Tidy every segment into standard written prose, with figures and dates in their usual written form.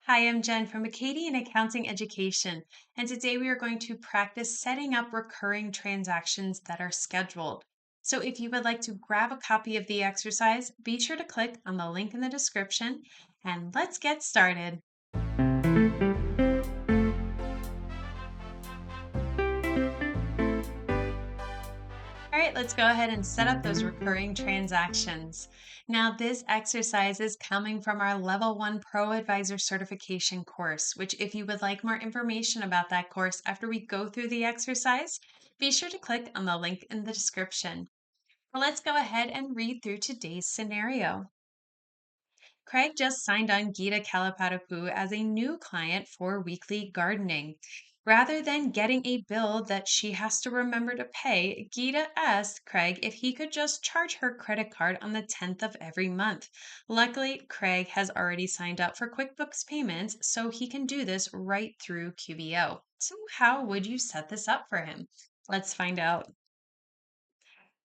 Hi, I'm Jen from Acadian Accounting Education, and today we are going to practice setting up recurring transactions that are scheduled. So if you would like to grab a copy of the exercise, be sure to click on the link in the description, and let's get started. All right, let's go ahead and set up those recurring transactions. Now, this exercise is coming from our Level 1 ProAdvisor certification course, which if you would like more information about that course after we go through the exercise, be sure to click on the link in the description. Well, let's go ahead and read through today's scenario. Craig just signed on Gita Kalapatapu as a new client for weekly gardening. Rather than getting a bill that she has to remember to pay, Gita asked Craig if he could just charge her credit card on the 10th of every month. Luckily, Craig has already signed up for QuickBooks payments, so he can do this right through QBO. So, how would you set this up for him? Let's find out.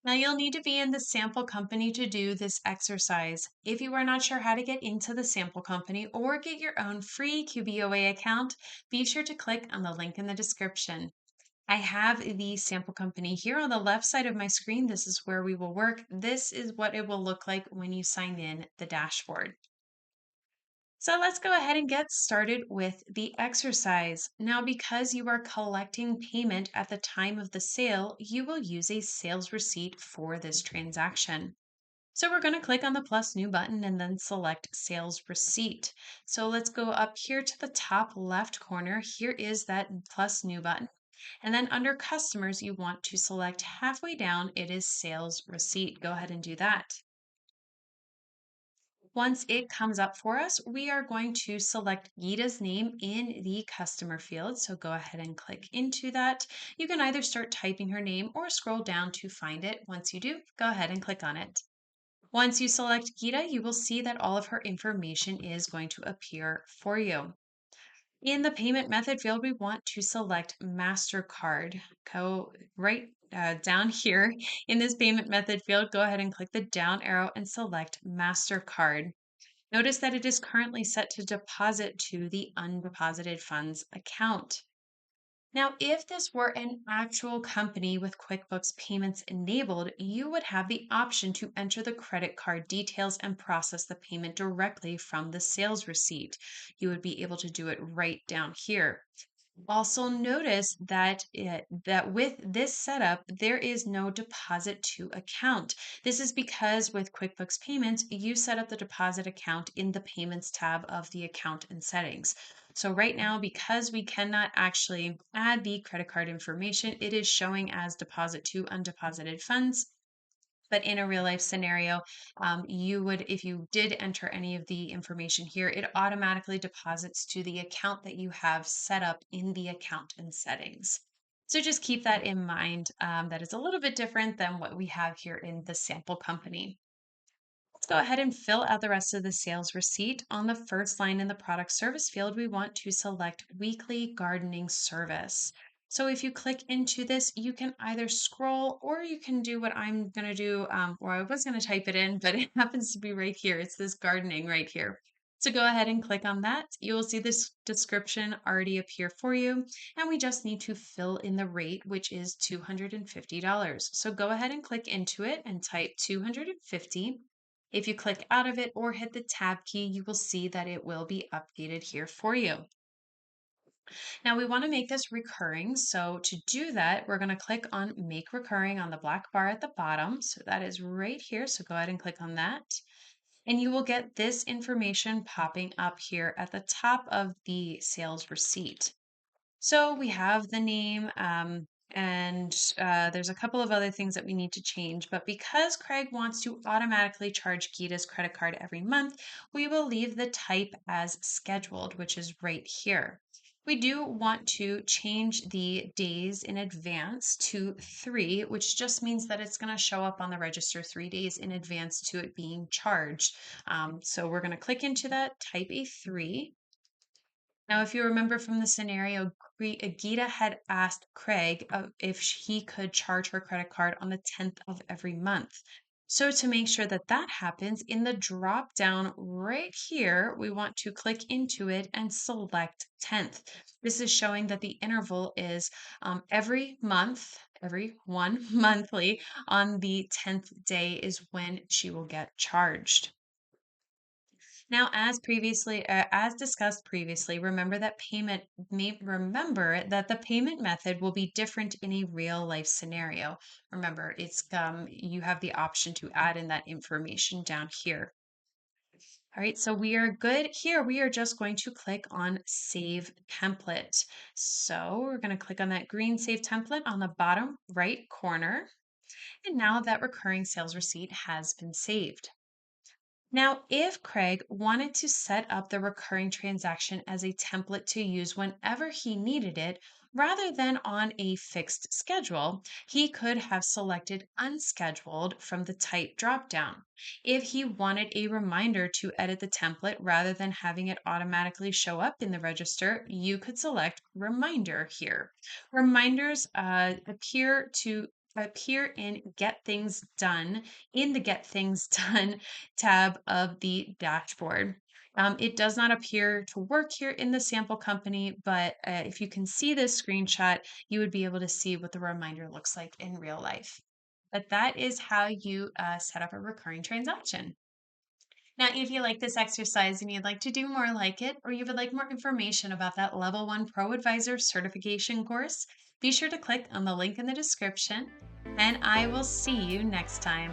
Now, you'll need to be in the sample company to do this exercise. If you are not sure how to get into the sample company or get your own free QBOA account, be sure to click on the link in the description. I have the sample company here on the left side of my screen. This is where we will work. This is what it will look like when you sign in the dashboard. So let's go ahead and get started with the exercise. Now, because you are collecting payment at the time of the sale, you will use a sales receipt for this transaction. So we're going to click on the plus new button and then select sales receipt. So let's go up here to the top left corner. Here is that plus new button. And then under customers, you want to select halfway down, it is sales receipt. Go ahead and do that. Once it comes up for us, we are going to select Gita's name in the customer field. So go ahead and click into that. You can either start typing her name or scroll down to find it. Once you do, go ahead and click on it. Once you select Gita, you will see that all of her information is going to appear for you. In the payment method field, we want to select MasterCard. Go right down here in this payment method field, go ahead and click the down arrow and select MasterCard. Notice that it is currently set to deposit to the undeposited funds account. Now, if this were an actual company with QuickBooks payments enabled, you would have the option to enter the credit card details and process the payment directly from the sales receipt. You would be able to do it right down here. Also notice that with this setup, there is no deposit to account. This is because with QuickBooks Payments, you set up the deposit account in the Payments tab of the account and settings. So right now, because we cannot actually add the credit card information, it is showing as deposit to undeposited funds. But in a real life scenario, you would, if you did enter any of the information here, it automatically deposits to the account that you have set up in the account and settings. So just keep that in mind. That is a little bit different than what we have here in the sample company. Let's go ahead and fill out the rest of the sales receipt. On the first line in the product service field, we want to select weekly gardening service. So if you click into this, you can either scroll or you can do what I'm going to do, or I was going to type it in, but it happens to be right here. It's this gardening right here. So go ahead and click on that. You will see this description already appear for you, and we just need to fill in the rate, which is $250. So go ahead and click into it and type 250. If you click out of it or hit the tab key, you will see that it will be updated here for you. Now we want to make this recurring. So to do that, we're going to click on Make Recurring on the black bar at the bottom. So that is right here. So go ahead and click on that. And you will get this information popping up here at the top of the sales receipt. So we have the name, and there's a couple of other things that we need to change. But because Craig wants to automatically charge Gita's credit card every month, we will leave the type as scheduled, which is right here. We do want to change the days in advance to 3, which just means that it's going to show up on the register 3 days in advance to it being charged. So we're going to click into that, type a 3. Now, if you remember from the scenario, Gita had asked Craig if he could charge her credit card on the 10th of every month. So to make sure that that happens, in the drop down right here, we want to click into it and select 10th. This is showing that the interval is every month, every one monthly on the 10th day is when she will get charged. Now, as discussed previously, remember that the payment method will be different in a real life scenario. Remember, you have the option to add in that information down here. All right, so we are good here. We are just going to click on Save Template. So we're going to click on that green Save Template on the bottom right corner. And now that recurring sales receipt has been saved. Now, if Craig wanted to set up the recurring transaction as a template to use whenever he needed it, rather than on a fixed schedule, he could have selected unscheduled from the type dropdown. If he wanted a reminder to edit the template rather than having it automatically show up in the register, you could select reminder here. Reminders appear in the Get Things Done tab of the dashboard. It does not appear to work here in the sample company, but if you can see this screenshot, you would be able to see what the reminder looks like in real life. But that is how you set up a recurring transaction. Now, if you like this exercise and you'd like to do more like it, or you would like more information about that Level 1 ProAdvisor certification course, be sure to click on the link in the description, and I will see you next time.